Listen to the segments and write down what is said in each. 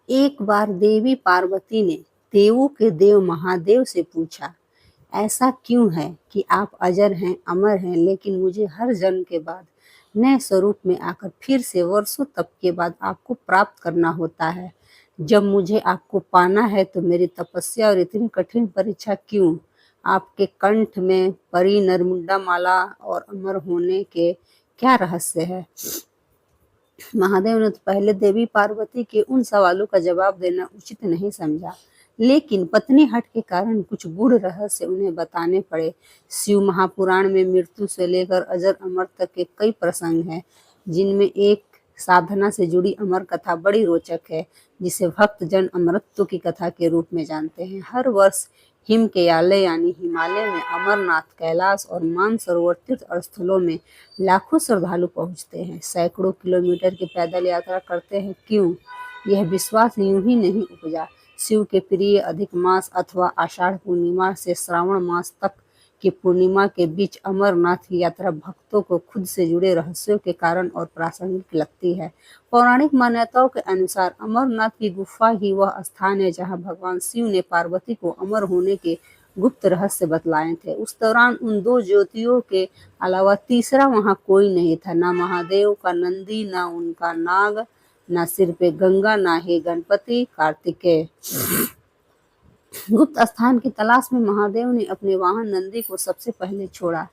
एक बार देवी पार्वती ने देवों के देव महादेव से पूछा, ऐसा क्यों है कि आप अजर हैं, अमर हैं, लेकिन मुझे हर जन्म के बाद नए स्वरूप में आकर फिर से वर्षों तप के बाद आपको प्राप्त करना होता है। जब मुझे आपको पाना है तो मेरी तपस्या और इतनी कठिन परीक्षा क्यों? आपके कंठ में परी नरमुंडा माला और अमर होने के क्या रहस्य है? महादेव ने तो पहले देवी पार्वती के उन सवालों का जवाब देना उचित नहीं समझा, लेकिन पत्नी हट के कारण कुछ गूढ़ रहस्य उन्हें बताने पड़े। शिव महापुराण में मृत्यु से लेकर अजर अमर तक के कई प्रसंग हैं, जिनमें एक साधना से जुड़ी अमर कथा बड़ी रोचक है, जिसे भक्त जन अमरत्व की कथा के रूप में जानते हैं। हर वर्ष हिमकेयालय यानी हिमालय में अमरनाथ, कैलाश और मानसरोवर तीर्थ स्थलों में लाखों श्रद्धालु पहुंचते हैं, सैकड़ों किलोमीटर की पैदल यात्रा करते हैं। क्यों? यह विश्वास यूं ही नहीं उपजा। शिव के प्रिय अधिक मास अथवा आषाढ़ पूर्णिमा से श्रावण मास तक की पूर्णिमा के बीच अमरनाथ की यात्रा भक्तों को खुद से जुड़े रहस्यों के कारण और प्रासंगिक लगती है। पौराणिक मान्यताओं के अनुसार अमरनाथ की गुफा ही वह स्थान है जहां भगवान शिव ने पार्वती को अमर होने के गुप्त रहस्य बतलाए थे। उस दौरान उन दो ज्योतियों के अलावा तीसरा वहां कोई नहीं था, ना महादेव का नंदी, ना उनका नाग, ना सिर पे गंगा, ना ही गणपति कार्तिकेय। गुप्त स्थान की तलाश में महादेव ने अपने वाहन नंदी को सबसे पहले छोड़ा।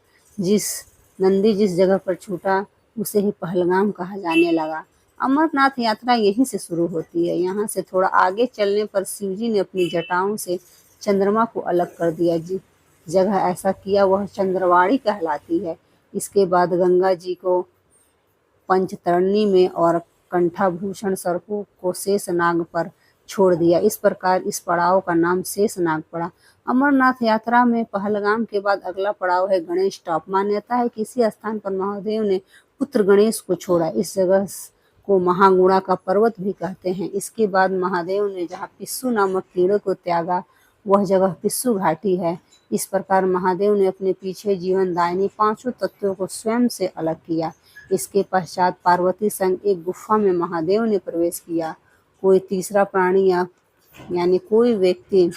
नंदी जिस जगह पर छूटा उसे ही पहलगाम कहा जाने लगा। अमरनाथ यात्रा यहीं से शुरू होती है। यहाँ से थोड़ा आगे चलने पर शिवजी ने अपनी जटाओं से चंद्रमा को अलग कर दिया। जिस जगह ऐसा किया वह चंद्रवाड़ी कहलाती है। इसके बाद गंगा जी को पंचतरणी में और कंठाभूषण सर्पों को शेषनाग पर छोड़ दिया। इस प्रकार इस पड़ाव का नाम शेषनाग पड़ा। अमरनाथ यात्रा में पहलगाम के बाद अगला पड़ाव है गणेश टॉप। मान्यता है कि इसी स्थान पर महादेव ने पुत्र गणेश को छोड़ा। इस जगह को महागुणा का पर्वत भी कहते हैं। इसके बाद महादेव ने जहाँ पिस्सू नामक कीड़े को त्यागा वह जगह पिस्सू घाटी है। इस प्रकार महादेव ने अपने पीछे जीवनदायिनी पांचों तत्वों को स्वयं से अलग किया। इसके पश्चात पार्वती संग एक गुफा में महादेव ने प्रवेश किया। कोई तीसरा प्राणी यानी कोई व्यक्ति,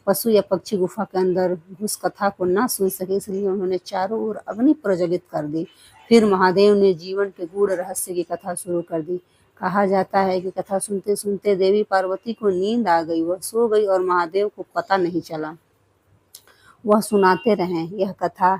पशु या पक्षी गुफा के अंदर घुस कथा को न सुन सके, इसलिए उन्होंने चारों ओर अग्नि प्रज्वलित कर दी। फिर महादेव ने जीवन के गूढ़ रहस्य की कथा शुरू कर दी। कहा जाता है कि कथा सुनते सुनते देवी पार्वती को नींद आ गई, वह सो गई और महादेव को पता नहीं चला। वह सुनाते रहे। यह कथा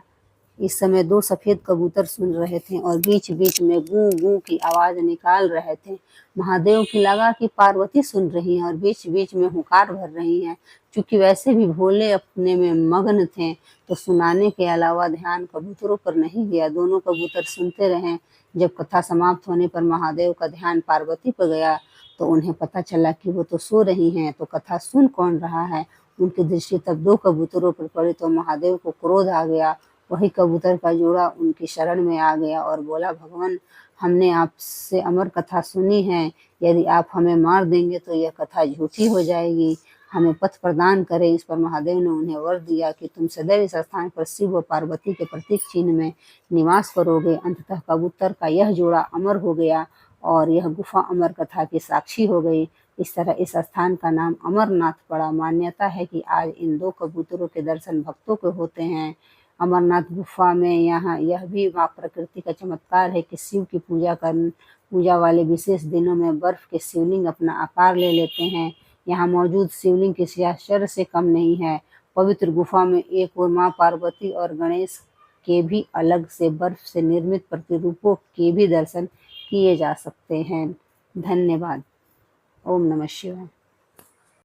इस समय दो सफेद कबूतर सुन रहे थे और बीच बीच में गूं गूं की आवाज निकाल रहे थे। महादेव की लगा कि पार्वती सुन रही हैं और बीच बीच में हुंकार भर रही हैं। चूंकि वैसे भी भोले अपने में मग्न थे तो सुनाने के अलावा ध्यान कबूतरों पर नहीं गया। दोनों कबूतर सुनते रहे। जब कथा समाप्त होने पर महादेव का ध्यान पार्वती पर गया तो उन्हें पता चला कि वो तो सो रही हैं, तो कथा सुन कौन रहा है। उनकी दृष्टि तब दो कबूतरों पर पड़ी तो महादेव को क्रोध आ गया। वही कबूतर का जोड़ा उनकी शरण में आ गया और बोला, भगवान, हमने आपसे अमर कथा सुनी है। यदि आप हमें मार देंगे तो यह कथा झूठी हो जाएगी। हमें पथ प्रदान करें। इस पर महादेव ने उन्हें वर दिया कि तुम सदैव इस स्थान पर शिव व पार्वती के प्रतीक चिन्ह में निवास करोगे। अंततः कबूतर का यह जोड़ा अमर हो गया और यह गुफा अमर कथा की साक्षी हो गई। इस तरह इस स्थान का नाम अमरनाथ पड़ा। मान्यता है कि आज इन दो कबूतरों के दर्शन भक्तों को होते हैं। अमरनाथ गुफा में यहाँ यह भी माँ प्रकृति का चमत्कार है कि शिव की पूजा वाले विशेष दिनों में बर्फ के शिवलिंग अपना आकार ले लेते हैं। यहाँ मौजूद शिवलिंग किसी आश्चर्य से कम नहीं है। पवित्र गुफा में एक ओर माँ पार्वती और गणेश के भी अलग से बर्फ से निर्मित प्रतिरूपों के भी दर्शन किए जा सकते हैं। धन्यवाद। ओम नमः शिवाय।